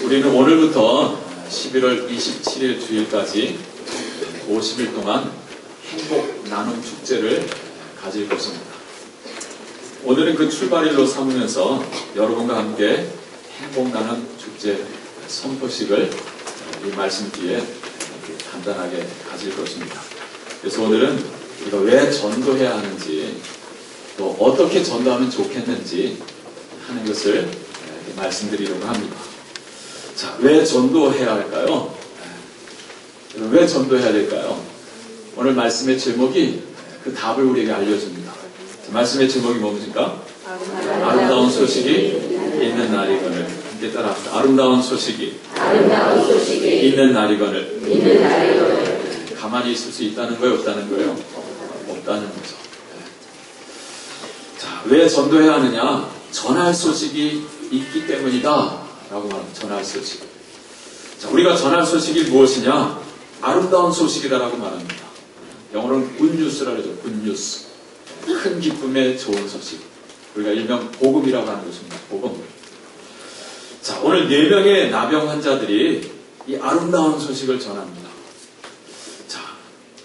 우리는 오늘부터 11월 27일 주일까지 50일 동안 행복 나눔 축제를 가질 것입니다. 오늘은 그 출발일로 삼으면서 여러분과 함께 행복 나눔 축제 선포식을 이 말씀 뒤에 간단하게 가질 것입니다. 그래서 오늘은 우리가 왜 전도해야 하는지, 또 어떻게 전도하면 좋겠는지 하는 것을 말씀드리려고 합니다. 자, 왜 전도해야 할까요? 왜 전도해야 될까요? 오늘 말씀의 제목이 그 답을 우리에게 알려줍니다. 말씀의 제목이 뭡니까? 아름다운 소식이 있는 날이거늘. 함께 따라합시다. 아름다운 소식이 있는 날이거늘. 가만히 있을 수 있다는 거예요? 없다는 거예요? 없다는 거죠. 자, 왜 전도해야 하느냐? 전할 소식이 있기 때문이다 라고 말합니다. 전할 소식. 자, 우리가 전할 소식이 무엇이냐? 아름다운 소식이다라고 말합니다. 영어로는 굿뉴스라고 하죠. 굿뉴스. 큰 기쁨의 좋은 소식. 우리가 일명 복음이라고 하는 것입니다. 복음. 자, 오늘 4명의 나병 환자들이 이 아름다운 소식을 전합니다. 자,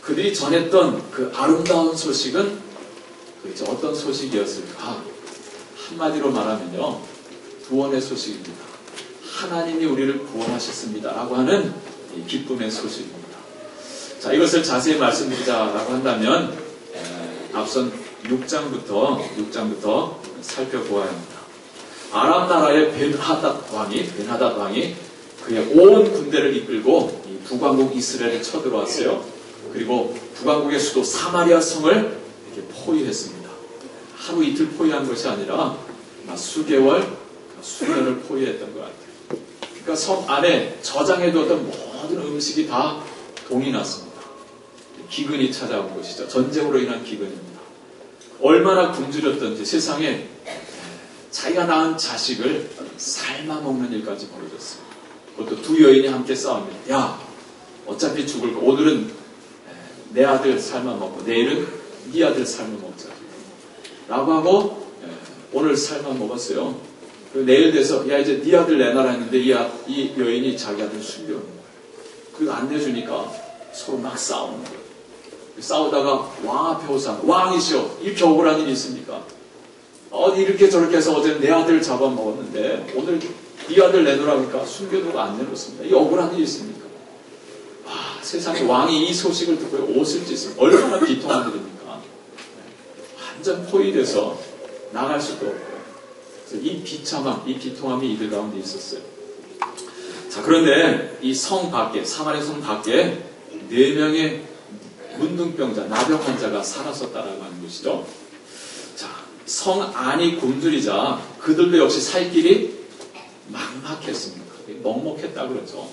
그들이 전했던 그 아름다운 소식은 도대체 어떤 소식이었을까? 한마디로 말하면요, 구원의 소식입니다. 하나님이 우리를 구원하셨습니다 라고 하는 이 기쁨의 소식입니다. 자, 이것을 자세히 말씀드리자라고 한다면 앞선 6장부터 살펴보아야 합니다. 아람 나라의 벤하닷 왕이 그의 온 군대를 이끌고 이 북왕국 이스라엘에 쳐들어왔어요. 그리고 북왕국의 수도 사마리아 성을 이렇게 포위했습니다. 하루 이틀 포위한 것이 아니라 수개월, 수년을 포위했던 것 같아요. 그러니까 성 안에 저장해두었던 모든 음식이 다 동이 났습니다. 기근이 찾아온 것이죠. 전쟁으로 인한 기근입니다. 얼마나 굶주렸던지 세상에 자기가 낳은 자식을 삶아 먹는 일까지 벌어졌습니다. 그것도 두 여인이 함께 싸웁니다. 야, 어차피 죽을 거. 오늘은 내 아들 삶아 먹고 내일은 네 아들 삶아 먹자 라고 하고 오늘 삶아 먹었어요. 그리고 내일 돼서 야, 이제 네 아들 내놔라 했는데 이 여인이 자기 아들 숨겨놓은 거예요. 그리고 안 내주니까 서로 막 싸우는 거예요. 싸우다가 왕 앞에 오상, 왕이시여, 이렇게 억울한 일이 있습니까? 이렇게 저렇게 해서 어제 내 아들 잡아먹었는데 오늘 네 아들 내놓으라 그러니까 숨겨두고 안 내놓습니다. 이 억울한 일이 있습니까? 와, 세상에 왕이 이 소식을 듣고 옷을 찢습니다. 얼마나 비통한 일입니까? 완전 포위돼서 나갈 수도 없고, 이 비참함, 이 비통함이 이들 가운데 있었어요. 자, 그런데 이 성 밖에, 사마리아 성 밖에 4명의 문둥병자, 나병 환자가 살았었다라고 하는 것이죠. 자, 성 안이 굶주리자 그들도 역시 살 길이 막막했습니다. 먹먹했다 그러죠.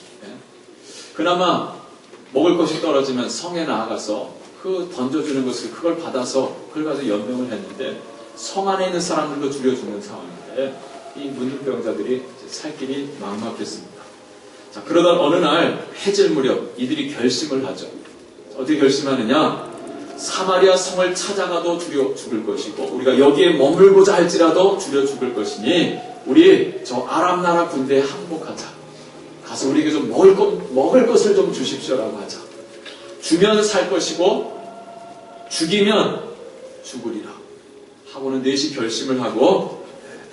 그나마 먹을 것이 떨어지면 성에 나아가서 그 던져주는 것을 그걸 받아서 그걸 가지고 연명을 했는데 성 안에 있는 사람들도 죽여 죽는 상황인데 이 문둥병자들이 살 길이 막막했습니다. 자, 그러던 어느 날 해질 무렵 이들이 결심을 하죠. 어떻게 결심하느냐? 사마리아 성을 찾아가도 죽여 죽을 것이고 우리가 여기에 머물고자 할지라도 죽여 죽을 것이니 우리 저 아람 나라 군대에 항복하자. 가서 우리에게 좀 먹을 것을 좀 주십시오라고 하자. 주면 살 것이고 죽이면 죽으리라 하고는 넷이 결심을 하고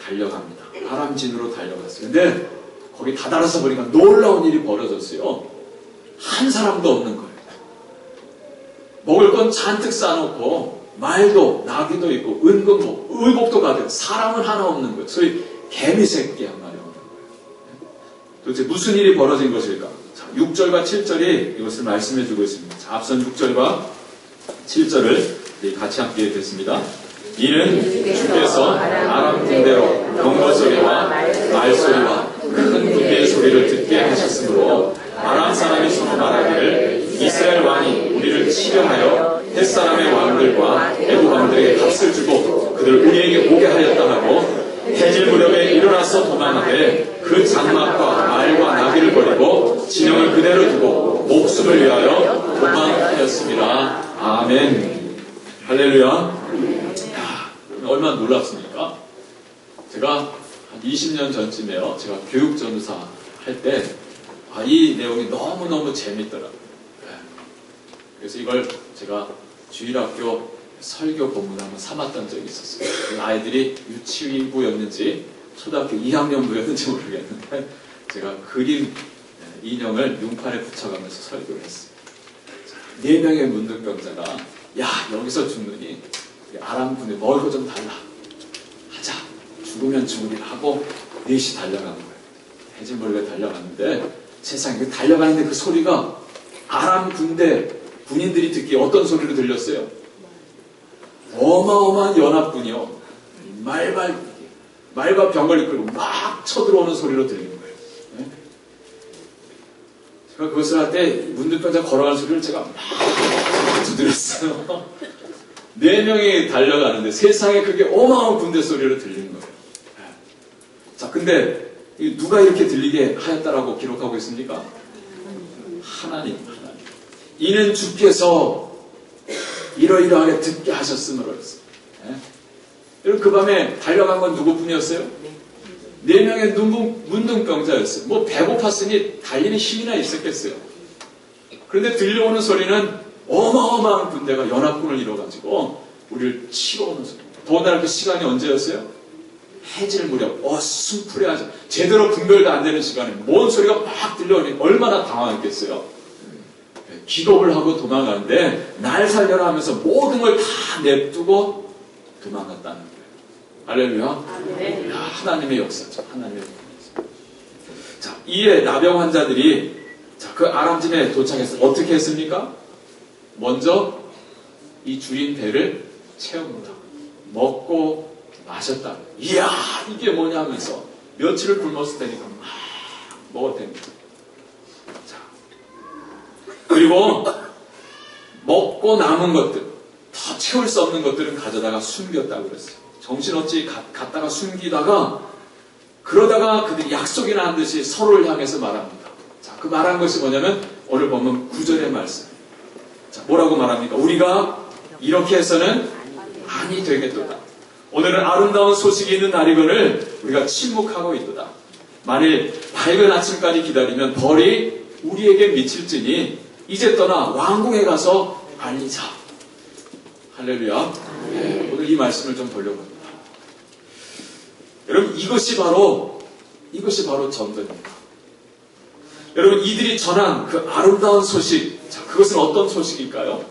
달려갑니다. 아람진으로 달려갔어요. 근데 거기 다다라서 보니까 놀라운 일이 벌어졌어요. 한 사람도 없는 거예요. 먹을 건 잔뜩 싸놓고 말도 나귀도 있고 은금도 의복도 가득, 사람은 하나 없는 거예요. 소위 개미 새끼 한 마리 없는 거예요. 도대체 무슨 일이 벌어진 것일까? 자, 6절과 7절이 이것을 말씀해 주고 있습니다. 자, 앞선 6절과 7절을 같이 함께 읽겠습니다. 이는 주께서 아람 군대로 경보 소리와 말소리와 큰 군대의 소리를 듣게 하셨으므로 아람 사람이 서로 말하기를 이스라엘 왕이 우리를 치려하여 햇사람의 왕들과 애국 왕들에게 값을 주고 그들 우리에게 오게 하였다 하고 해질 무렵에 일어나서 도망하되 그 장막과 말과 나귀를 버리고 진영을 그대로 두고 목숨을 위하여 도망하였습니다. 아멘. 할렐루야. 얼마나 놀랍습니까? 제가 한 20년 전쯤에요. 제가 교육전도사 할 때, 이 내용이 너무너무 재밌더라고요. 그래서 이걸 제가 주일학교 설교 본문을 한번 삼았던 적이 있었어요. 그 아이들이 유치부였는지 초등학교 2학년부였는지 모르겠는데 제가 그림 인형을 융판에 붙여가면서 설교를 했어요. 4명의 문둥병자가 야 여기서 죽느니 아람군에 먹을 거 좀 달라 하자 죽으면 죽으리라 하고 넷이 달려간 거예요. 해질녘에 달려갔는데 세상에 달려가는데 그 소리가 아람 군대 군인들이 듣기에 어떤 소리로 들렸어요? 어마어마한 연합군이요. 말과 병을 이끌고 막 쳐들어오는 소리로 들리는 거예요. 네? 제가 그것을 할 때 문득병자 걸어가는 소리를 제가 막 두드렸어요. 4명이 달려가는데 세상에 그게 어마어마한 군대 소리로 들리는 거예요. 네. 자, 근데 누가 이렇게 들리게 하였다라고 기록하고 있습니까? 하나님. 이는 주께서 이러이러하게 듣게 하셨으므로 했어요. 여러분 그 밤에 달려간 건 누구뿐이었어요? 4명의 문둥병자였어요. 뭐 배고팠으니 달리는 힘이나 있었겠어요. 그런데 들려오는 소리는 어마어마한 군대가 연합군을 이뤄가지고 우리를 치러 오는 소리. 더군다나 그 시간이 언제였어요? 해질 무렵, 어슴푸레하죠. 제대로 분별도 안 되는 시간에 뭔 소리가 막 들려오니 얼마나 당황했겠어요. 기겁을 하고 도망가는데 날 살려라 하면서 모든 걸 다 냅두고 도망갔다는 거예요. 할렐루야. 네. 야, 하나님의 역사죠. 하나님의 역사. 자, 이에 나병 환자들이 그 아람짐에 도착해서 어떻게 했습니까? 먼저 이 주인 배를 채웁니다. 먹고 마셨다. 이야 이게 뭐냐 하면서 며칠을 굶었을 테니까 막 먹었답니다. 그리고 먹고 남은 것들, 더 채울 수 없는 것들은 가져다가 숨겼다고 그랬어요. 정신없이 갖다가 숨기다가 그러다가 그들이 약속이나 한 듯이 서로를 향해서 말합니다. 자, 그 말한 것이 뭐냐면 오늘 보면 9절의 말씀. 자, 뭐라고 말합니까? 우리가 이렇게 해서는 아니 되겠도다. 오늘은 아름다운 소식이 있는 날이거늘 우리가 침묵하고 있도다. 만일 밝은 아침까지 기다리면 벌이 우리에게 미칠지니 이제 떠나 왕궁에 가서 알리자. 할렐루야. 네, 오늘 이 말씀을 좀 보려고 합니다. 여러분 이것이 바로 전도입니다. 여러분 이들이 전한 그 아름다운 소식, 자, 그것은 어떤 소식일까요?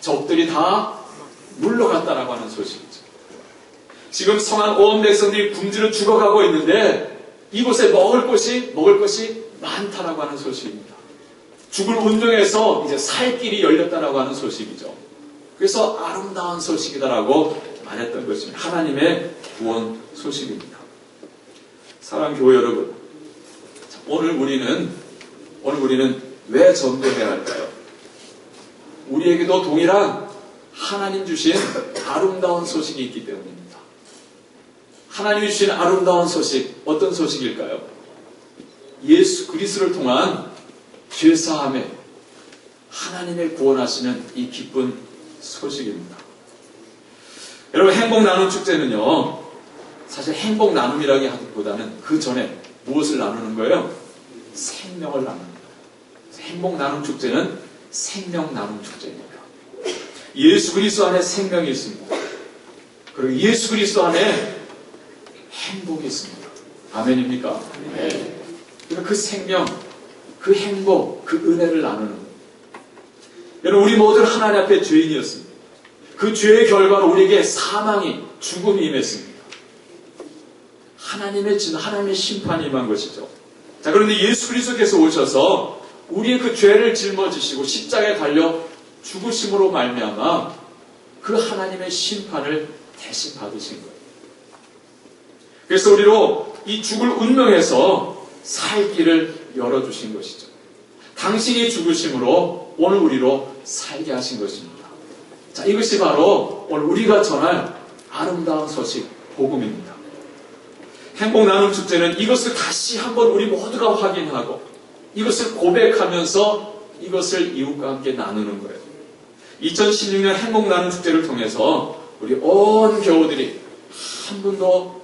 적들이 다 물러갔다라고 하는 소식이죠. 지금 성한 온 백성들이 굶주려 죽어가고 있는데 이곳에 먹을 것이 많다라고 하는 소식입니다. 죽을 운동에서 이제 살 길이 열렸다라고 하는 소식이죠. 그래서 아름다운 소식이다라고 말했던 것입니다. 하나님의 구원 소식입니다. 사랑하는 교회 여러분, 오늘 우리는 왜 전도해야 할까요? 우리에게도 동일한 하나님 주신 아름다운 소식이 있기 때문입니다. 하나님이 주신 아름다운 소식, 어떤 소식일까요? 예수 그리스도를 통한 죄사함에 하나님의 구원하시는 이 기쁜 소식입니다. 여러분 행복 나눔 축제는요, 사실 행복 나눔이라기 하기보다는 그 전에 무엇을 나누는 거예요? 생명을 나누는 거예요. 행복 나눔 축제는 생명 나눔 축제입니다. 예수 그리스도 안에 생명이 있습니다. 그리고 예수 그리스도 안에 행복이 있습니다. 아멘입니까? 네. 그러니까 그 생명, 그 행복, 그 은혜를 나누는 거예요. 여러분 우리 모두는 하나님 앞에 죄인이었습니다. 그 죄의 결과로 우리에게 사망이, 죽음이 임했습니다. 하나님의 심판이 임한 것이죠. 자, 그런데 예수 그리스도께서 오셔서 우리의 그 죄를 짊어지시고 십자가에 달려 죽으심으로 말미암아 그 하나님의 심판을 대신 받으신 거예요. 그래서 우리로 이 죽을 운명에서 살 길을 열어주신 것이죠. 당신이 죽으심으로 오늘 우리로 살게 하신 것입니다. 자, 이것이 바로 오늘 우리가 전할 아름다운 소식, 복음입니다. 행복 나눔 축제는 이것을 다시 한번 우리 모두가 확인하고 이것을 고백하면서 이것을 이웃과 함께 나누는 거예요. 2016년 행복 나눔 축제를 통해서 우리 온 교우들이 한 분도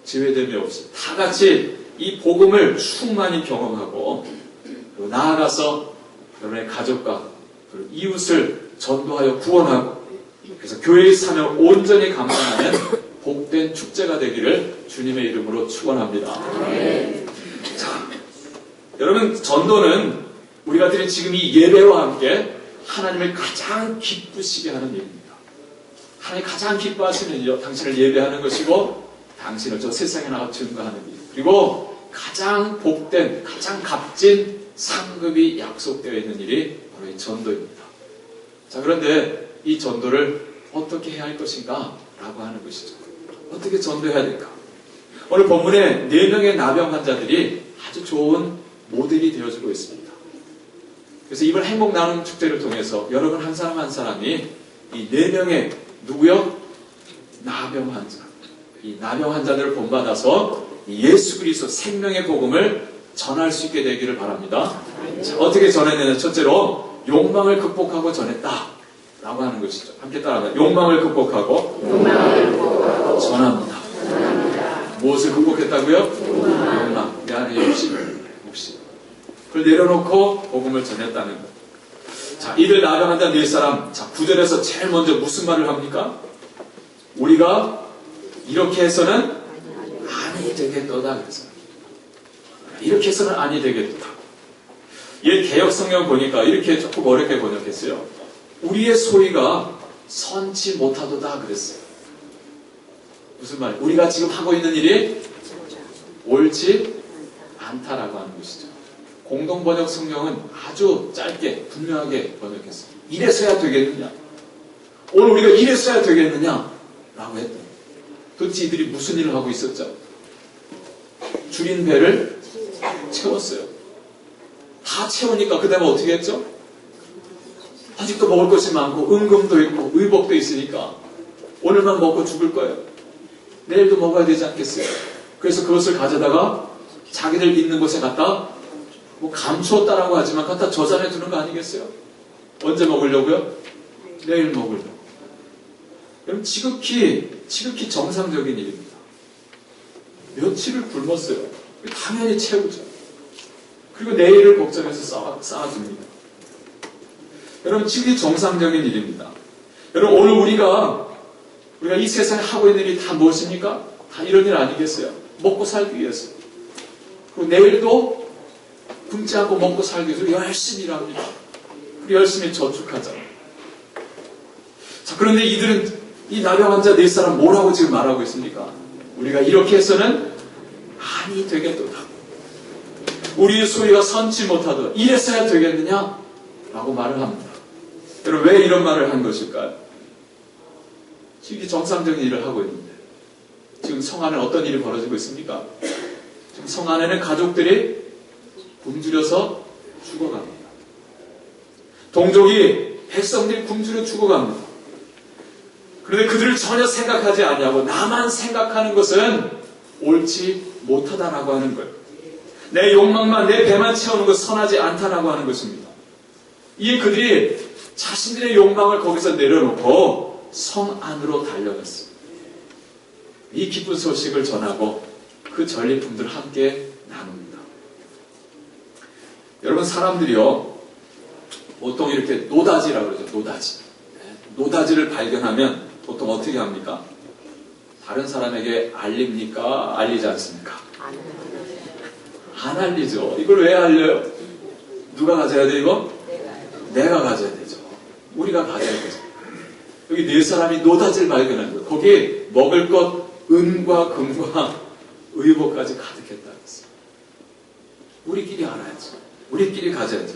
제외됨이 없이 다 같이 이 복음을 충만히 경험하고 그리고 나아가서 여러분의 가족과 그리고 이웃을 전도하여 구원하고 그래서 교회의 사명을 온전히 감당하는 복된 축제가 되기를 주님의 이름으로 축원합니다. 자, 여러분 전도는 우리가 드린 지금 이 예배와 함께 하나님을 가장 기쁘시게 하는 일입니다. 하나님 가장 기뻐하시는 일이요. 당신을 예배하는 것이고 당신을 저 세상에 나가 증거하는 일. 그리고 가장 복된 가장 값진 상급이 약속되어 있는 일이 바로 이 전도입니다. 자, 그런데 이 전도를 어떻게 해야 할 것인가? 라고 하는 것이죠. 어떻게 전도해야 될까? 오늘 본문에 4명의 나병 환자들이 아주 좋은 모델이 되어주고 있습니다. 그래서 이번 행복 나눔 축제를 통해서 여러분 한 사람 한 사람이 이 4명의 누구요? 나병 환자. 이 나병 환자들을 본받아서 예수 그리스도 생명의 복음을 전할 수 있게 되기를 바랍니다. 자, 어떻게 전했느냐? 첫째로 욕망을 극복하고 전했다. 라고 하는 것이죠. 함께 따라합니다. 욕망을 극복하고 전합니다. 무엇을 극복했다고요? 욕망. 내 안에 욕심. 그걸 내려놓고 복음을 전했다는 것. 자, 이들 나병 환자 4사람. 자, 9절에서 제일 먼저 무슨 말을 합니까? 우리가 이렇게 해서는 아니 되겠도다. 그래서 이렇게 해서는 아니 되겠도다. 이 개역 성경 보니까 이렇게 조금 어렵게 번역했어요. 우리의 소리가 선치 못하도다 그랬어요. 무슨 말이에요? 우리가 지금 하고 있는 일이 옳지 않다라고 하는 것이죠. 공동번역 성경은 아주 짧게 분명하게 번역했어요. 이래서야 되겠느냐? 오늘 우리가 이래서야 되겠느냐? 라고 했더니 도대체 이들이 무슨 일을 하고 있었죠? 줄인 배를 채웠어요. 다 채우니까 그 다음에 어떻게 했죠? 아직도 먹을 것이 많고 은금도 있고 의복도 있으니까 오늘만 먹고 죽을 거예요. 내일도 먹어야 되지 않겠어요? 그래서 그것을 가져다가 자기들 있는 곳에 갖다 뭐 감추었다라고 하지만 갖다 저장해 두는 거 아니겠어요? 언제 먹으려고요? 내일 먹으려고. 그럼 지극히 정상적인 일입니다. 며칠을 굶었어요. 당연히 채우죠. 그리고 내일을 걱정해서 쌓아줍니다. 여러분, 지극히 정상적인 일입니다. 여러분, 오늘 우리가 이 세상에 하고 있는 일이 다 무엇입니까? 다 이런 일 아니겠어요? 먹고 살기 위해서. 그리고 내일도 굶지 않고 먹고 살기 위해서 열심히 일합니다. 그리고 열심히 저축하잖아요. 자, 그런데 이들은 이 나병 환자 4사람 뭐라고 지금 말하고 있습니까? 우리가 이렇게 해서는 아니 되겠도다. 우리의 소리가 선치 못하도다. 이랬어야 되겠느냐? 라고 말을 합니다. 여러분, 왜 이런 말을 한 것일까요? 지금 정상적인 일을 하고 있는데 지금 성 안에 어떤 일이 벌어지고 있습니까? 지금 성 안에는 가족들이 굶주려서 죽어갑니다. 동족이 백성들이 굶주려 죽어갑니다. 그런데 그들을 전혀 생각하지 아니하고 나만 생각하는 것은 옳지 못하다라고 하는 거예요. 내 욕망만, 내 배만 채우는 것 선하지 않다라고 하는 것입니다. 이에 그들이 자신들의 욕망을 거기서 내려놓고 성 안으로 달려갔어요. 이 기쁜 소식을 전하고 그 전리품들을 함께 나눕니다. 여러분, 사람들이요, 보통 이렇게 노다지라고 그러죠. 노다지를 발견하면 보통 어떻게 합니까? 다른 사람에게 알립니까? 알리지 않습니까? 안 알리죠. 이걸 왜 알려요? 누가 가져야 돼, 이거? 내가 가져야 되죠. 우리가 가져야 되죠. 여기 4사람이 노다지를 발견한 거예요. 거기에 먹을 것, 은과 금과 의복까지 가득했다 그랬어요. 우리끼리 알아야죠. 우리끼리 가져야죠.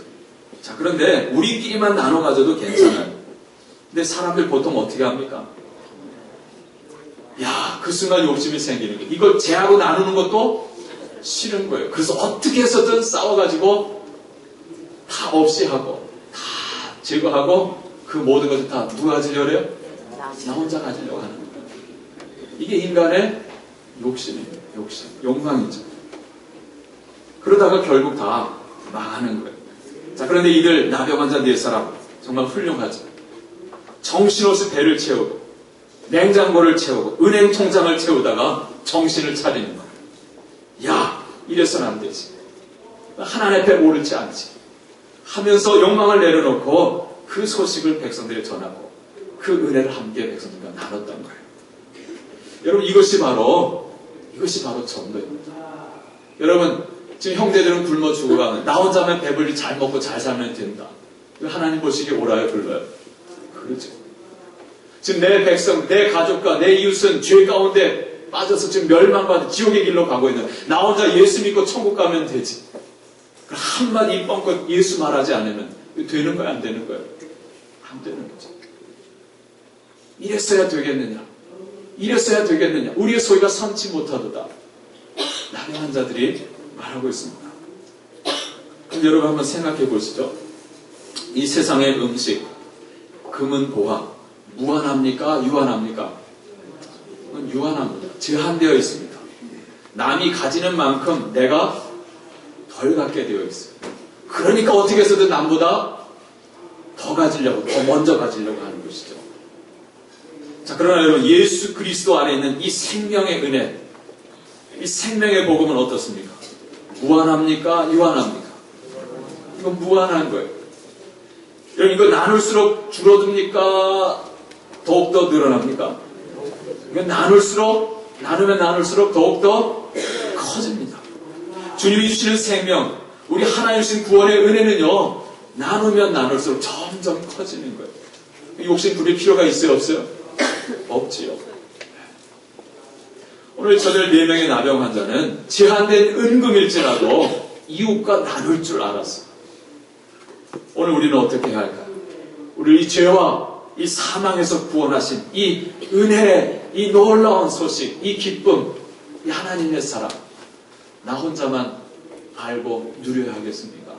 자, 그런데 우리끼리만 나눠 가져도 괜찮아요. 근데 사람들 보통 어떻게 합니까? 야, 그 순간 욕심이 생기는 거예요. 이걸 쟤하고 나누는 것도 싫은 거예요. 그래서 어떻게 해서든 싸워가지고 다 없이 하고 다 제거하고 그 모든 것을 다 누가 가지려고 해요? 나 혼자 가지려고 하는 거예요. 이게 인간의 욕심이에요. 욕망이죠. 그러다가 결국 다 망하는 거예요. 자, 그런데 이들 나병 환자 4사람 정말 훌륭하죠. 정신없이 배를 채우고 냉장고를 채우고 은행 통장을 채우다가 정신을 차리는 거예요. 야, 이래서는 안 되지. 하나님 앞에 옳지 않지. 하면서 욕망을 내려놓고 그 소식을 백성들에 전하고 그 은혜를 함께 백성들과 나눴던 거예요. 여러분, 이것이 바로 전도입니다. 여러분, 지금 형제들은 굶어 죽어가는, 나 혼자만 배불리 잘 먹고 잘 살면 된다. 하나님 보시기에 옳아요, 불러요? 그렇죠. 지금 내 백성, 내 가족과 내 이웃은 죄 가운데 빠져서 지금 멸망받은 지옥의 길로 가고 있는, 나 혼자 예수 믿고 천국 가면 되지. 한마디 입 뻥긋 예수 말하지 않으면 되는 거야, 안 되는 거야? 안 되는 거죠. 이랬어야 되겠느냐? 이랬어야 되겠느냐? 우리의 소리가 삼지 못하도다. 나경한 자들이 말하고 있습니다. 그럼 여러분 한번 생각해 보시죠. 이 세상의 음식, 금은 보화, 무한합니까? 유한합니까? 그건 유한합니다. 제한되어 있습니다. 남이 가지는 만큼 내가 덜 갖게 되어 있어요. 그러니까 어떻게 해서든 남보다 더 가지려고, 더 먼저 가지려고 하는 것이죠. 자, 그러나 여러분, 예수 그리스도 안에 있는 이 생명의 은혜, 이 생명의 복음은 어떻습니까? 무한합니까? 유한합니까? 이건 무한한 거예요. 여러분, 이거 나눌수록 줄어듭니까? 더욱더 늘어납니까? 이건 나누면 나눌수록 더욱더 커집니다. 주님이 주시는 생명, 우리 하나님 주신 구원의 은혜는요, 나누면 나눌수록 점점 커지는 거예요. 욕심 부릴 필요가 있어요, 없어요? 없지요. 오늘 저들 4명의 나병 환자는 제한된 은금일지라도 이웃과 나눌 줄 알았어요. 오늘 우리는 어떻게 해야 할까요? 우리 이 죄와 이 사망에서 구원하신 이 은혜의 이 놀라운 소식, 이 기쁨, 이 하나님의 사랑, 나 혼자만 알고 누려야 하겠습니까?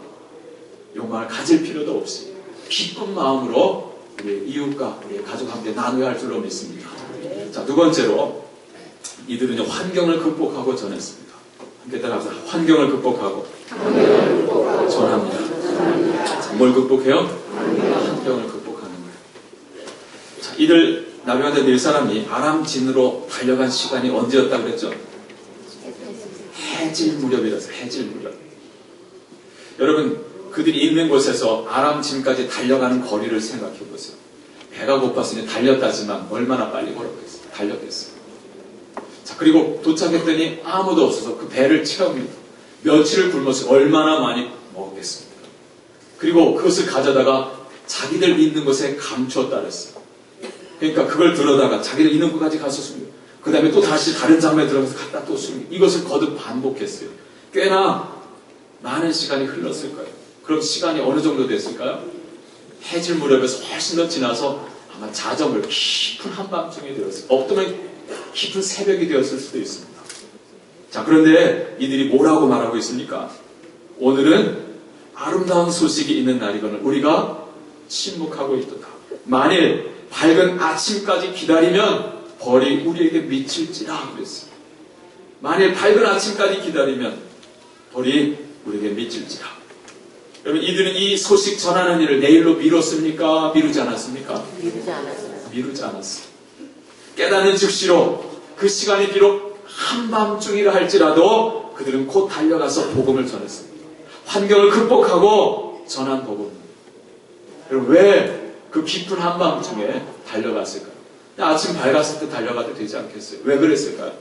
욕망을 가질 필요도 없이 기쁜 마음으로 우리 이웃과 우리 가족과 함께 나눠야 할 줄로 믿습니다. 자, 두 번째로 이들은 환경을 극복하고 전했습니다. 함께 따라서 환경을 극복하고 전합니다. 뭘 극복해요? 환경을 극복하는 거예요. 자, 이들 나병환자 4사람이 아람진으로 달려간 시간이 언제였다 그랬죠? 해질 무렵이라서, 해질 무렵. 여러분, 그들이 있는 곳에서 아람진까지 달려가는 거리를 생각해 보세요. 배가 고팠으니 달렸다지만 얼마나 빨리 걸었겠어요? 달렸겠어요. 자, 그리고 도착했더니 아무도 없어서 그 배를 채웁니다. 며칠을 굶어서 얼마나 많이 먹었겠습니까? 그리고 그것을 가져다가 자기들 있는 곳에 감추었다 그랬어요. 그러니까 그걸 들어다가 자기들 있는 곳까지 가서 숨겨. 그 다음에 또 다시 다른 장소에 들어가서 갖다 또 숨겨. 이것을 거듭 반복했어요. 꽤나 많은 시간이 흘렀을 거예요. 그럼 시간이 어느 정도 됐을까요? 해질 무렵에서 훨씬 더 지나서 아마 자정을 깊은 한밤중에 되었어요. 없으면 깊은 새벽이 되었을 수도 있습니다. 자, 그런데 이들이 뭐라고 말하고 있습니까? 오늘은 아름다운 소식이 있는 날이거늘 우리가 침묵하고 있도다. 만일 밝은 아침까지 기다리면 벌이 우리에게 미칠지라 그랬어요. 만일 밝은 아침까지 기다리면 벌이 우리에게 미칠지라. 여러분, 이들은 이 소식 전하는 일을 내일로 미뤘습니까? 미루지 않았습니까? 미루지 않았어요. 깨닫는 즉시로 그 시간이 비록 한밤중이라 할지라도 그들은 곧 달려가서 복음을 전했습니다. 환경을 극복하고 전한 복음. 여러분, 왜 그 깊은 한밤중에 달려갔을까요? 아침 밝았을 때 달려가도 되지 않겠어요? 왜 그랬을까요?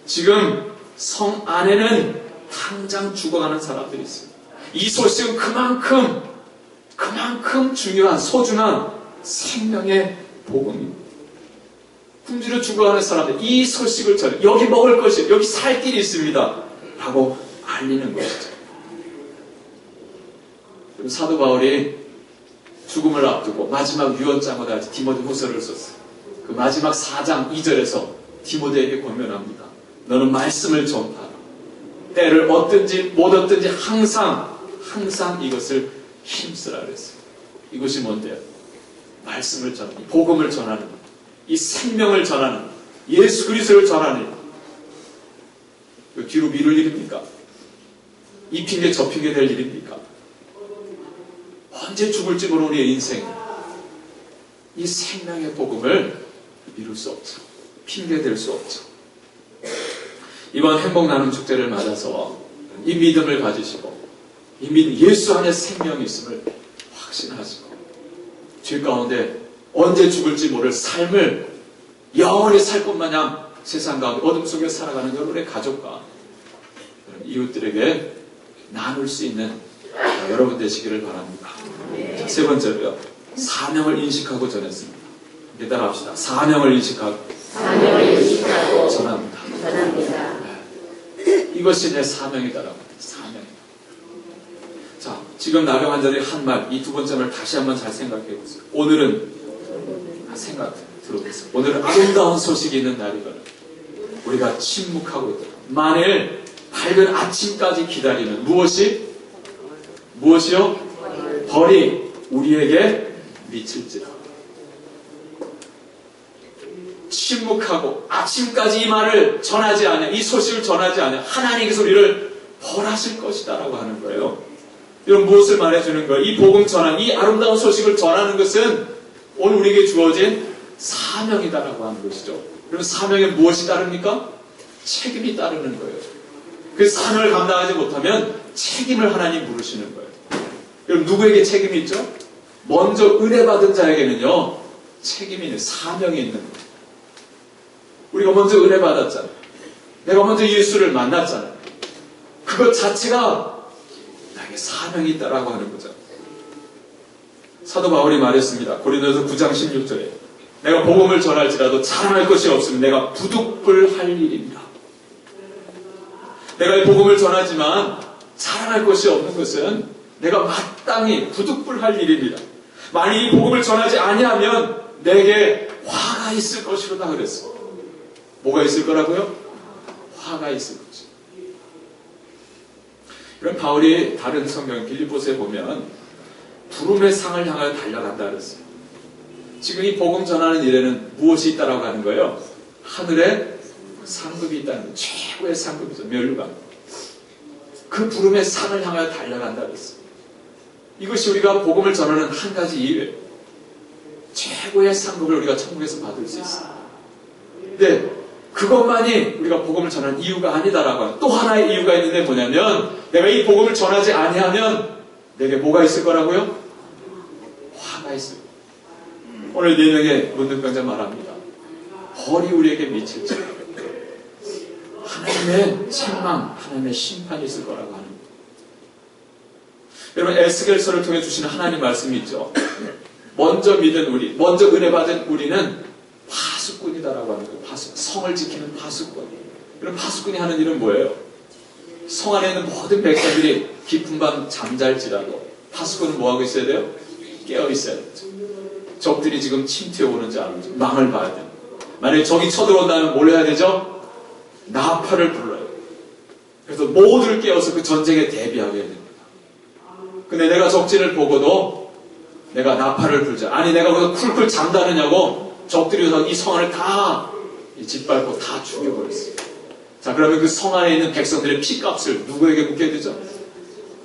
지금 성 안에는 당장 죽어가는 사람들이 있어요. 이 소식은 그만큼 중요한, 소중한 생명의 복음입니다. 굶주려 죽어가는 사람들, 이 소식을 전해, 여기 먹을 것이, 여기 살 길이 있습니다 라고 알리는 것이죠. 사도 바울이 죽음을 앞두고 마지막 유언장으로 디모데 후서를 썼어요. 그 마지막 4장 2절에서 디모데에게 권면합니다. 너는 말씀을 전파하라. 때를 얻든지 못 얻든지 항상 이것을 힘쓰라 그랬어요. 이것이 뭔데요? 말씀을 전하는, 복음을 전하는, 이 생명을 전하는, 예수 그리스도를 전하는, 뒤로 미룰 일입니까? 이 핑계 저 핑계 될 일입니까? 언제 죽을지 모르는 우리의 인생, 이 생명의 복음을 미룰 수 없죠. 핑계 댈 수 없죠. 이번 행복 나눔 축제를 맞아서 이 믿음을 가지시고 이 예수 안에 생명이 있음을 확신하시고 죄 가운데 언제 죽을지 모를 삶을 영원히 살 것 마냥 세상 가운데 어둠 속에 살아가는 여러분의 가족과 이웃들에게 나눌 수 있는 여러분 되시기를 바랍니다. 자, 세 번째로요. 사명을 인식하고 전했습니다. 이제 따라합시다. 사명을 인식하고 전합니다. 네. 이것이 내 사명이다라고. 사명이다. 자, 지금 나병 환자들이 한 말, 이 두 번째 말 다시 한번 잘 생각해 보세요. 오늘은 생각 들어보세요. 오늘은 아름다운 소식이 있는 날이거든. 우리가 침묵하고 있다. 만일 밝은 아침까지 기다리는 무엇이요? 벌이 우리에게 미칠지라. 침묵하고 아침까지 이 말을 전하지 않아, 이 소식을 전하지 않아 하나님께서 우리를 벌하실 것이다라고 하는 거예요. 이런 무엇을 말해주는 거예요? 이 복음 전환, 이 아름다운 소식을 전하는 것은 오늘 우리에게 주어진 사명이다라고 하는 것이죠. 그럼 사명에 무엇이 따릅니까? 책임이 따르는 거예요. 그 사명을 감당하지 못하면 책임을 하나님 물으시는 거예요. 그럼 누구에게 책임이 있죠? 먼저 은혜 받은 자에게는요, 책임이 있는, 사명이 있는 거예요. 우리가 먼저 은혜 받았잖아요. 내가 먼저 예수를 만났잖아요. 그것 자체가 나에게 사명이 있다라고 하는 거죠. 사도 바울이 말했습니다. 고린도서 9장 16절에 내가 복음을 전할지라도 자랑할 것이 없으면 내가 부득불할 일입니다. 내가 이 복음을 전하지만 자랑할 것이 없는 것은 내가 마땅히 부득불할 일입니다. 만약 이 복음을 전하지 아니하면 내게 화가 있을 것이로다 그랬어. 뭐가 있을 거라고요? 화가 있을 거지. 이런 바울이 다른 성경 빌립보서에 보면 부름의 상을 향하여 달려간다 그랬어요. 지금 이 복음 전하는 일에는 무엇이 있다라고 하는 거예요? 하늘에 상급이 있다는 거예요. 최고의 상급이죠. 면류관. 그 부름의 상을 향하여 달려간다 그랬어요. 이것이 우리가 복음을 전하는 한 가지 이유예요. 최고의 상급을 우리가 천국에서 받을 수 있어요. 근데 그것만이 우리가 복음을 전하는 이유가 아니다라고 하는 또 하나의 이유가 있는데 뭐냐면 내가 이 복음을 전하지 아니하면 내게 뭐가 있을 거라고요? 화가 있을 거예요. 오늘 4명의 문둥병자 말합니다. 벌이 우리에게 미칠지 하나님의 책망, 하나님의 심판이 있을 거라고 하는 거예요. 여러분 에스겔서를 통해 주시는 하나님 말씀이 있죠. 먼저 믿은 우리, 먼저 은혜 받은 우리는 파수꾼이다라고 하는 거예요. 성을 지키는 파수꾼. 그럼 파수꾼이 하는 일은 뭐예요? 성 안에 있는 모든 백성들이 깊은 밤 잠잘지라도 파수꾼은 뭐하고 있어야 돼요? 깨어 있어야 되죠. 적들이 지금 침투해 오는지 아는지 망을 봐야 돼요. 만약에 적이 쳐들어온다면 뭘 해야 되죠? 나팔을 불러요. 그래서 모두를 깨워서 그 전쟁에 대비하게 됩니다. 근데 내가 적진을 보고도 내가 나팔을 불자. 아니 내가 거기서 쿨쿨 잠다느냐고 적들이 이 성 안을 다 짓밟고 다 죽여버렸어요. 자 그러면 그 성 안에 있는 백성들의 피값을 누구에게 묻게 되죠?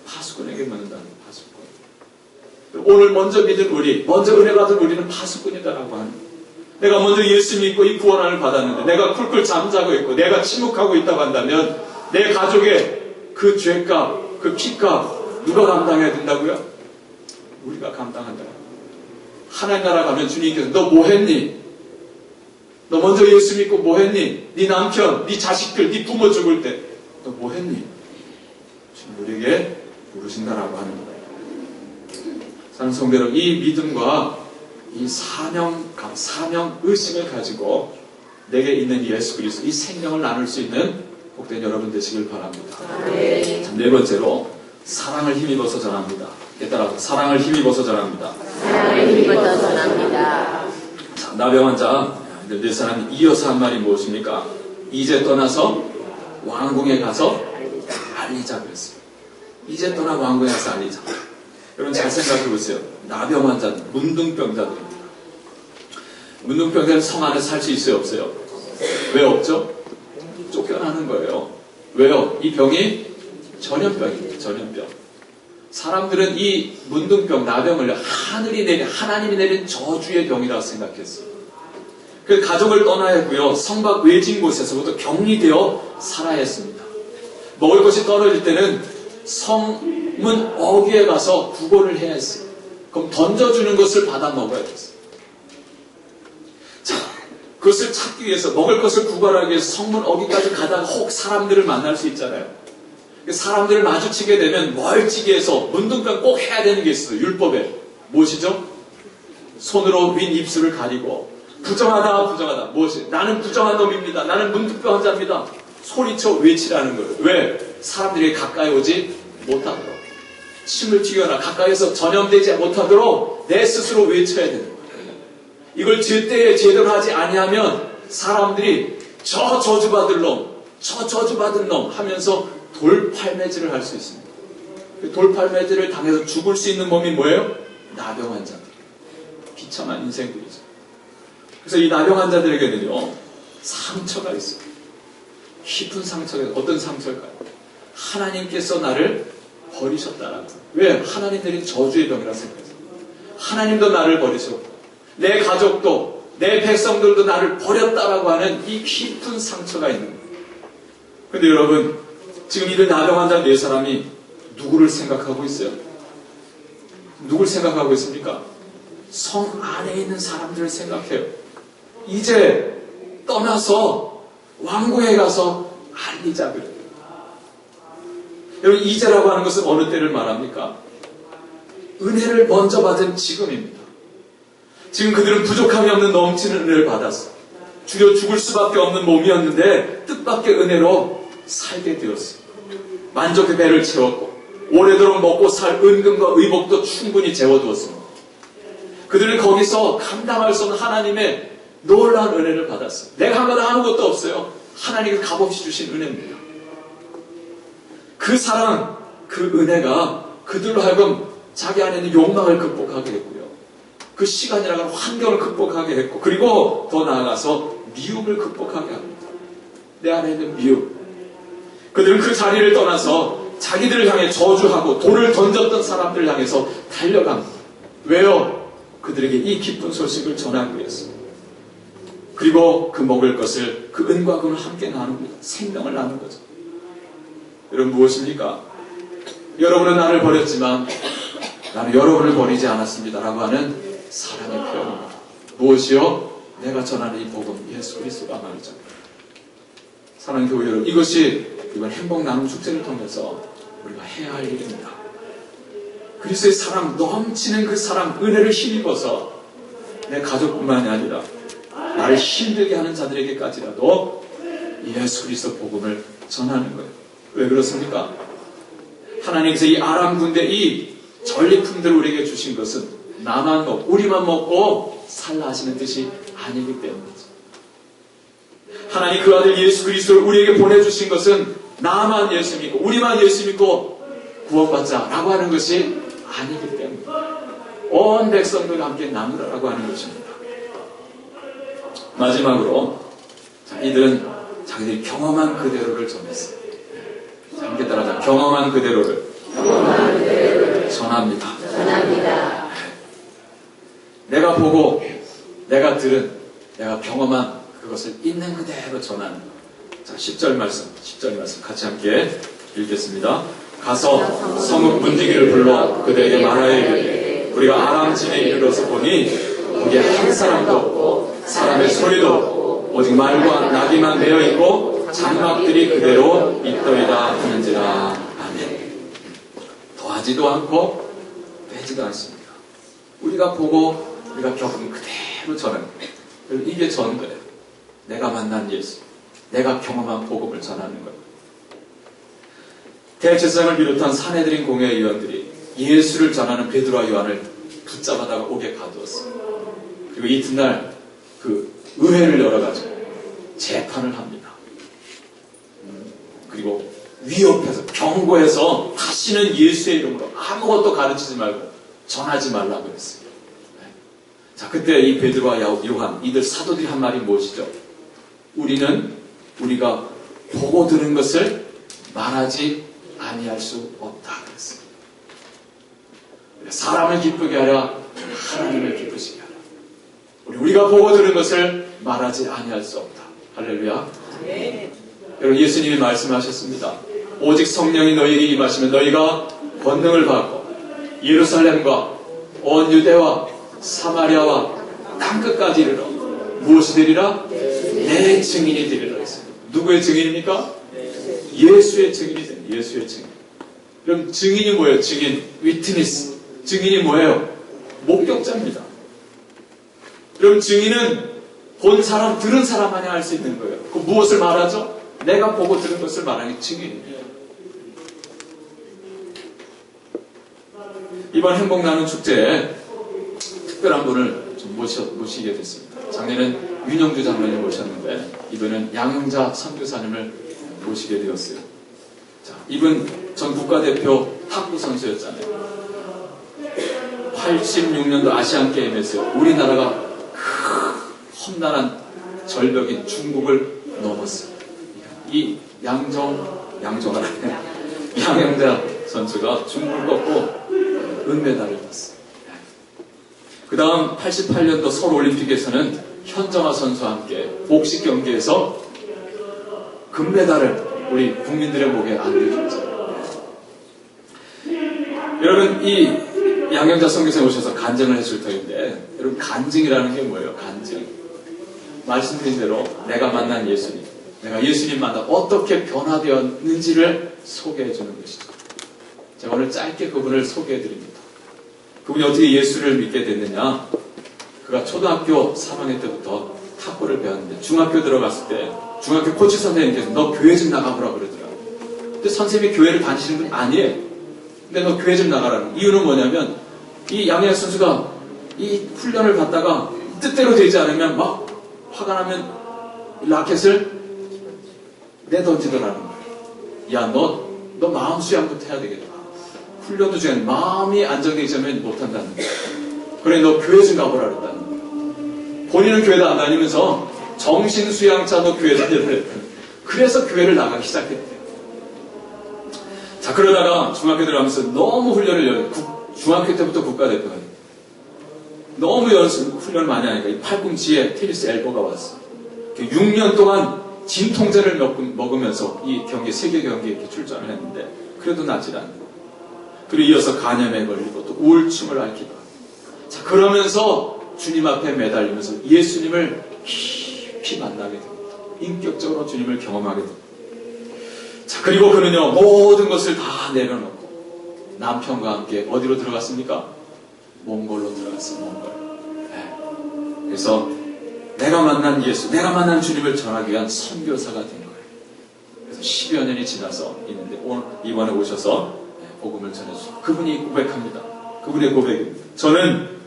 파수꾼에게 묻는다는 파수꾼. 오늘 먼저 믿은 우리, 먼저 은혜 받은 우리는 파수꾼이다라고 하는 거예요. 내가 먼저 예수 믿고 이 구원을 받았는데 내가 쿨쿨 잠자고 있고 내가 침묵하고 있다고 한다면 내 가족의 그 죄값, 그 피값 누가 감당해야 된다고요? 우리가 감당한다. 하나님 나라 가면 주님께서 너 뭐 했니? 너 먼저 예수 믿고 뭐 했니? 네 남편, 네 자식들, 네 부모 죽을 때 너 뭐 했니? 주님 우리에게 물으신다라고 하는 거예요. 사랑하는 성도 여러분, 이 믿음과 이 사명 의식을 가지고 내게 있는 예수 그리스도 이 생명을 나눌 수 있는 복된 여러분 되시길 바랍니다. 자, 4번째로 사랑을 힘입어서 전합니다. 따라서 사랑을 힘입어서 전합니다. 사랑을 힘입어서 전합니다. 자, 나병 환자 네 사람이 이어서 한 말이 무엇입니까? 이제 떠나서 왕궁에 가서 알리자 그랬어요. 이제 떠나 왕궁에 가서 알리자. 여러분 잘 생각해 보세요. 나병 환자는 문둥병자들입니다. 문둥병자는 성 안에 살 수 있어요, 없어요? 왜 없죠? 쫓겨나는 거예요. 왜요? 이 병이 전염병입니다. 전염병. 사람들은 이 문둥병, 나병을 하나님이 내린 저주의 병이라고 생각했어요. 그 가족을 떠나야 했고요. 성곽 외진 곳에서부터 격리되어 살아야 했습니다. 먹을 것이 떨어질 때는 성문 어귀에 가서 구걸을 해야 했어요. 그럼 던져주는 것을 받아 먹어야 됐어요. 자, 그것을 찾기 위해서, 먹을 것을 구걸하기 위해서 성문 어귀까지 가다가 혹 사람들을 만날 수 있잖아요. 사람들을 마주치게 되면 멀찍이에서 문둥병 꼭 해야 되는 게 있어요. 율법에. 무엇이죠? 손으로 윈 입술을 가리고 부정하다. 무엇이? 나는 부정한 놈입니다. 나는 문둥병 환자입니다. 소리쳐 외치라는 거예요. 왜? 사람들이 가까이 오지 못하도록. 침을 튀겨나 가까이서 전염되지 못하도록 내 스스로 외쳐야 되는 거예요. 이걸 제때에 제대로 하지 아니하면 사람들이 저 저주받은 놈 하면서 돌팔매질을 할 수 있습니다. 그 돌팔매질을 당해서 죽을 수 있는 몸이 뭐예요? 나병 환자들. 비참한 인생들이죠. 그래서 이 나병 환자들에게는요, 상처가 있어요. 깊은 상처가 있어요. 어떤 상처일까요? 하나님께서 나를 버리셨다라는 거예요. 왜? 하나님들이 저주의 병이라 생각해서. 하나님도 나를 버리셨고, 내 가족도, 내 백성들도 나를 버렸다라고 하는 이 깊은 상처가 있는 거예요. 근데 여러분, 지금 이들 나병 환자 네 사람이 누구를 생각하고 있어요? 누굴 생각하고 있습니까? 성 안에 있는 사람들을 생각해요. 이제 떠나서 왕궁에 가서 알리자 그래요. 여러분, 이제라고 하는 것은 어느 때를 말합니까? 은혜를 먼저 받은 지금입니다. 지금 그들은 부족함이 없는 넘치는 은혜를 받았어. 죽여 죽을 수밖에 없는 몸이었는데 뜻밖의 은혜로 살게 되었어요. 만족의 배를 채웠고 오래도록 먹고 살 은금과 의복도 충분히 재워두었습니다. 그들은 거기서 감당할 수 없는 하나님의 놀라운 은혜를 받았어요. 내가 한 건 아무것도 없어요. 하나님이 값없이 주신 은혜입니다. 그 사랑, 그 은혜가 그들로 하여금 자기 안에 있는 욕망을 극복하게 했고요. 그 시간이라는 환경을 극복하게 했고, 그리고 더 나아가서 미움을 극복하게 합니다. 내 안에 있는 미움. 그들은 그 자리를 떠나서 자기들을 향해 저주하고 돌을 던졌던 사람들을 향해서 달려갑니다. 왜요? 그들에게 이 기쁜 소식을 전하기 위해서. 그리고 그 먹을 것을, 그 은과 금을 함께 나눕니다. 생명을 나눈 거죠. 여러분, 무엇입니까? 여러분은 나를 버렸지만 나는 여러분을 버리지 않았습니다 라고 하는 사랑의 표현입니다. 무엇이요? 내가 전하는 이 복음, 예수 그리스도가 말이죠. 사랑하는 교회 여러분, 이것이 이번 행복 나눔 축제를 통해서 우리가 해야 할 일입니다. 그리스도의 사랑, 넘치는 그 사랑, 은혜를 힘입어서 내 가족뿐만이 아니라 나를 힘들게 하는 자들에게까지라도 예수 그리스도 복음을 전하는 거예요. 왜 그렇습니까? 하나님께서 이 아람 군대 이 전리품들을 우리에게 주신 것은 나만 먹고 우리만 먹고 살라 하시는 뜻이 아니기 때문이죠. 하나님 그 아들 예수 그리스도를 우리에게 보내주신 것은 나만 예수 믿고 우리만 예수 믿고 구원받자라고 하는 것이 아니기 때문에 온 백성들과 함께 나누라라고 하는 것입니다. 마지막으로 이들은 자기들이 경험한 그대로를 전했어요. 함께 따라하자. 경험한 그대로를 전합니다. 내가 보고 내가 들은 내가 경험한 그것을 있는 그대로 전하는. 자, 10절 말씀 같이 함께 읽겠습니다. 가서 성읍 문지기를 불러 그들에게 말하여 이르되 우리가 아람 진에 이르러서 보니 거기에 한 사람도 없고 사람의 소리도 없고 오직 말과 나귀만 매어 있고 장막들이 그대로 있더이다 하는지라. 아멘. 더하지도 않고 빼지도 않습니다. 우리가 보고 우리가 겪은 그대로 전하는 거예요. 이게 전거예요. 내가 만난 예수, 내가 경험한 복음을 전하는 거예요. 대제사장을 비롯한 산헤드린 공회의원들이 예수를 전하는 베드로와 요한을 붙잡아다가 옥에 가두었어요. 그리고 이튿날 그 의회를 열어가지고 재판을 합니다. 그리고 위협해서 경고해서 다시는 예수의 이름으로 아무것도 가르치지 말고 전하지 말라고 그랬어요. 자, 그때 이 베드로와 요한 이들 사도들이 한 말이 무엇이죠? 우리가 보고 들은 것을 말하지 아니할 수 없다 그랬어요. 사람을 기쁘게 하라 하나님을 기쁘시게 하라. 우리가 보고 들은 것을 말하지 아니할 수 없다. 할렐루야. 여러분, 예수님이 말씀하셨습니다. 오직 성령이 너희에게 임하시면 너희가 권능을 받고 예루살렘과 온 유대와 사마리아와 땅끝까지 이르러 무엇이 되리라? 내 증인이 되리라 했습니다. 누구의 증인입니까? 예수의 증인이 됩니다. 예수의 증인. 그럼 증인이 뭐예요? 증인, 위트니스. 증인이 뭐예요? 목격자입니다. 그럼 증인은 본 사람, 들은 사람만이 할 수 있는 거예요. 그 무엇을 말하죠? 내가 보고 들은 것을 말하는 게 증인입니다. 이번 행복 나눔 축제에 특별한 분을 좀 모시게 됐습니다. 작년엔 윤영주 장로님 모셨는데 이번엔 양형자 선교사님을 모시게 되었어요. 자, 이분 전 국가대표 탁구 선수였잖아요. 86년도 아시안게임에서 우리나라가 험난한 절벽인 중국을 넘었어요. 이 양형자 선수가 중국을 꺾고 은메달을 땄어요. 그 다음 88년도 서울올림픽에서는 현정아 선수와 함께 복식 경기에서 금메달을 우리 국민들의 목에 안겨줬죠. 여러분, 이 양형자 선교사에 오셔서 간증을 해줄 터인데, 여러분, 간증이라는 게 뭐예요? 간증. 말씀드린 대로 내가 만난 예수님, 내가 예수님 만나 어떻게 변화되었는지를 소개해 주는 것이죠. 제가 오늘 짧게 그분을 소개해 드립니다. 그분이 어떻게 예수를 믿게 됐느냐? 그가 초등학교 3학년 때부터 탁구를 배웠는데 중학교 들어갔을 때 중학교 코치 선생님께서 너 교회 좀 나가보라 그러더라고요. 근데 선생님이 교회를 다니시는 분이 아니에요. 근데 너 교회 좀 나가라는 이유는 뭐냐면 이 양현 선수가 이 훈련을 받다가 뜻대로 되지 않으면 막 화가 나면 라켓을 내던지더라는 거예요. 야, 너 마음 수양부터 해야 되겠다. 훈련도 중에 마음이 안정되기 전에 못한다는 거예요. 그래, 너 교회 좀 가보라 그랬다는 거예요. 본인은 교회도 안 다니면서 정신수양자도 교회 다니라 그랬다는 거예요. 그래서 교회를 나가기 시작했대요. 자, 그러다가 중학교 들어가면서 너무 훈련을 중학교 때부터 국가대표가 돼요. 너무 훈련을 많이 하니까 이 팔꿈치에 테니스 엘보가 왔어요. 6년 동안 진통제를 먹으면서 이 경기, 세계 경기에 이렇게 출전을 했는데 그래도 낫질 않는 거예요. 그리고 이어서 간염에 걸리고 또 우울증을 앓기도 하고. 자, 그러면서 주님 앞에 매달리면서 예수님을 깊이 만나게 됩니다. 인격적으로 주님을 경험하게 됩니다. 자, 그리고 그는요, 모든 것을 다 내려놓고 남편과 함께 어디로 들어갔습니까? 몽골로 들어갔어요. 몽골. 네. 그래서 내가 만난 예수, 내가 만난 주님을 전하기 위한 선교사가 된 거예요. 그래서 10여 년이 지나서 있는데 오늘 이번에 오셔서 복음을 전해주시고 그분이 고백합니다. 그분의 고백입니다. 저는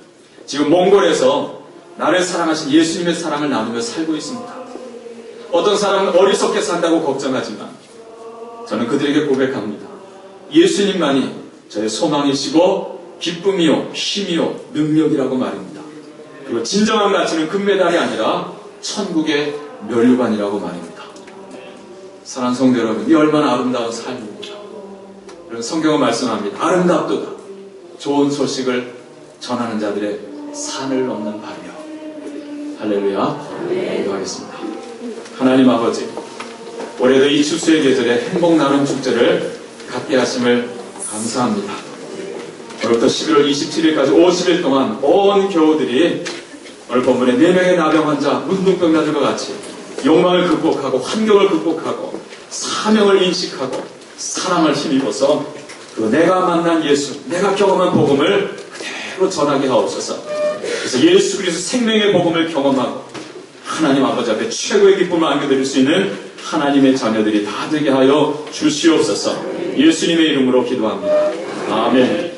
지금 몽골에서 나를 사랑하신 예수님의 사랑을 나누며 살고 있습니다. 어떤 사람은 어리석게 산다고 걱정하지만 저는 그들에게 고백합니다. 예수님만이 저의 소망이시고 기쁨이요, 힘이요, 능력이라고 말입니다. 그리고 진정한 가치는 금메달이 아니라 천국의 면류관이라고 말입니다. 사랑하는 성도 여러분, 이 얼마나 아름다운 삶입니다. 그런 성경은 말씀합니다. 아름답도다. 좋은 소식을 전하는 자들의 산을 넘는 발이요. 할렐루야. 기도하겠습니다. 하나님 아버지, 올해도 이 추수의 계절에 행복 나눔 축제를 갖게 하심을 감사합니다. 오늘부터 11월 27일까지 50일 동안 온 교우들이 오늘 본문에 4명의 나병 환자, 문둥병자들과 같이 욕망을 극복하고 환경을 극복하고 사명을 인식하고 사랑을 힘입어서 그 내가 만난 예수, 내가 경험한 복음을 그대로 전하게 하옵소서. 그래서 예수 그리스도 생명의 복음을 경험하고 하나님 아버지 앞에 최고의 기쁨을 안겨드릴 수 있는 하나님의 자녀들이 다 되게 하여 주시옵소서. 예수님의 이름으로 기도합니다. 아멘.